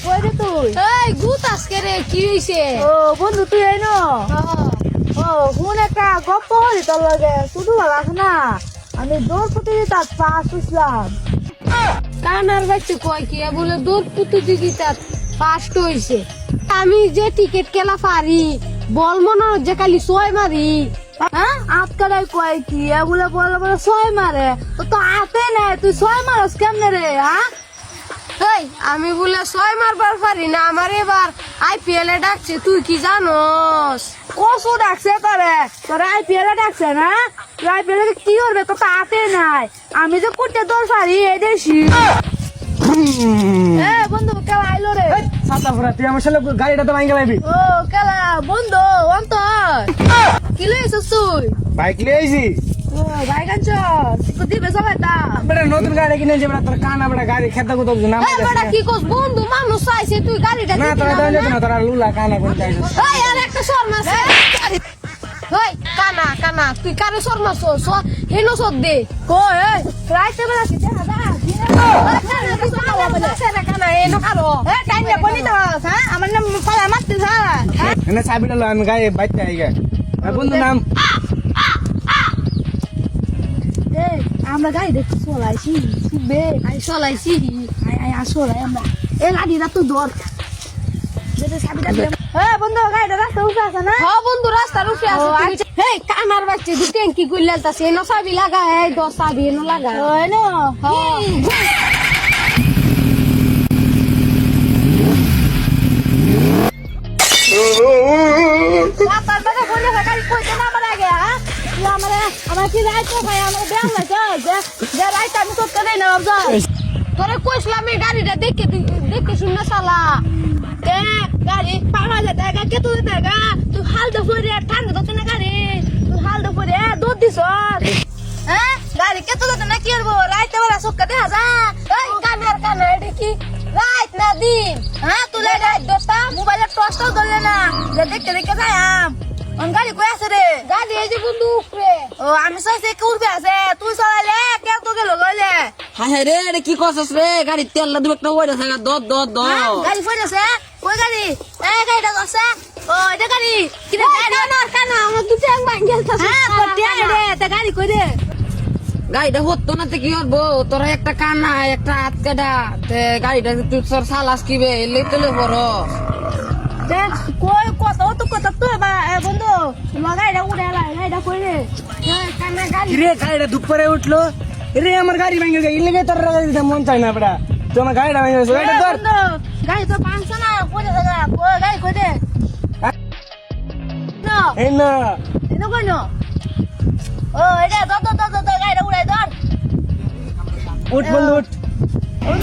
কই রে তুই? এই গুত আজকে রে কি হইছে? ও বন্ধু তুই এই নো? ও শুন একটা গপ্প হলি তোর লগে শুধু ভালো আছে না আমি দৌড় প্রতিযোগিতা পাস হইছিলাম। কানার বাচ্চা কয় কি বলে দৌড় প্রতিযোগিতা ফার্স্ট হইছে। আমি যে টিকেট কেলা পারি বল মনে যে খালি 6 মারি। হ্যাঁ আজকাল কয় কি বলে বলে বলে 6 মারে তো হাতে নাই তুই 6 মারস কেমনে রে? হ্যাঁ এই আমি বলে 6 মারবার পারি না, আমার এবার আইপিএল এ ডাকছে, তুই কি জানোস? কসু ডাকছে তোরে তোরে আইপিএল এ ডাকছে না? আইপিএল এ কি করবে তো হাতে নাই আমি যে করতে দৌড় পারি এই দেশি। এ বন্ধু কেলা আইলো রে? সাতা ফুরা তুই আমার সাথে গাড়িটা তো ভাঙে লাইবি। ও কেলা বন্ধু অন্তর কি লইছিস তুই? বাইক লিয়ে আইছি। ও ভাই কাঞ্চ তুই দিবে সবাই তা বেটা নতুন গাড়ি কিনে যে বেটা তোর কানা বেটা গাড়ি খেতে কোথাও না এই বড় কি কস বন্ধু মানুষ চাইছে তুই গাড়িটা না দিবি তোরা না? দাঁড়িয়ে না তোরা লুলা কানা কোন চাইছিস। এই আর একটা শর্মা আছে। এই কানা কানা তুই কারে শর্মা সস হেনো সদ দে কই এই রাইতে বেলা কি দেখা দা কানা এনো কারো এ টাইনে বলি দাস হ্যাঁ আমার নাম পালা মারতে যা এনে চাবিটা লো আমি গাড়ি বাইতে আইগা বন্ধু নাম এ আমরা গাড়ি দেখতে চলাইছি বে আই চলাইছি আই আই আসলে আমরা এ লাডিটা তো দর যেতে চাবিটা দিলাম। এ বন্ধু গাড়িটা রাস্তা উঠে আছে না? হ বন্ধু রাস্তার উপরে আছে ও, তুই হেই কানার বাচ্চা দুই ট্যাঙ্কি কইলালতাছে এনো চাবি লাগা এই 10 চাবি এনো লাগা ওই নো বাবার বাবা বলে গাড়ি কইতে না আমার আগে হ্যাঁ আমার কি রাইতে ভাই আমার ব্যায়াম লাগে যে রাইতে আমি তো করে না বাবা তোরে কইছিলাম এই গাড়িটা দেখে শুনে চালা এ গাড়ি পাওয়া যায় টাকা কে তুই টাকা তুই হাল দে পরে ঠান্ডা তো না গাড়ি তুই হাল দে পরে দুধ দিছ হ্যাঁ গাড়ি কে তুই না কি করবো রাইতে বেলা সক্কা দেখা যা এই কানার কানা এটা কি রাত না দিন হ্যাঁ তুই রাইট দোস্তা মোবাইলে টর্চটাও ধরলে না যে দেখতে দেখতে যাইম অন গাড়ি কই আছে রে গাড়ি এই যে বন্ধু উপরে ও আমি চাইছি কি উঠবে আছে তুই চালাইলে কে তো গেল লইলে হায় হায় রে এটা কি করছস রে গাড়ি তেল না দিবে একটা ওইটা থাকা দদ হ্যাঁ, গাড়ি ফেলেছে ওই গাড়ি এই গাড়িটা আছে ও এটা গাড়ি কি রে গাড়ি কানা কানা আমার দুটো এক ভাঙিয়ালতাছে হ্যাঁ কোটি রে তা গাড়ি কই রে গাড়িটা হতো না কি করবো তোরা একটা কানা একটা হাত কাটা গাড়িটা তুই তোর সালাস কিবে এলে তেলে বড় দেখ কই কত তো কত তো বা বন্ধু গাড়িটা উড়ে আলা গাড়িটা কই রে কানা গাড়ি রে গাড়িটা দুপুরে উঠলো রে আমার গাড়ি ভাঙে গেল ইলে তোর গাড়ি দিতে মন চায় না বেটা তুই আমার গাড়িটা ভাঙে গেছে এটা তোর বন্ধু গাড়ি তো পাঁচশো না কই রে দাদা কই গাড়ি কই রে না এই না এটা কই না ও এটা গাড়িটা উড়াই ধর উঠ বন্ধু উঠ ওই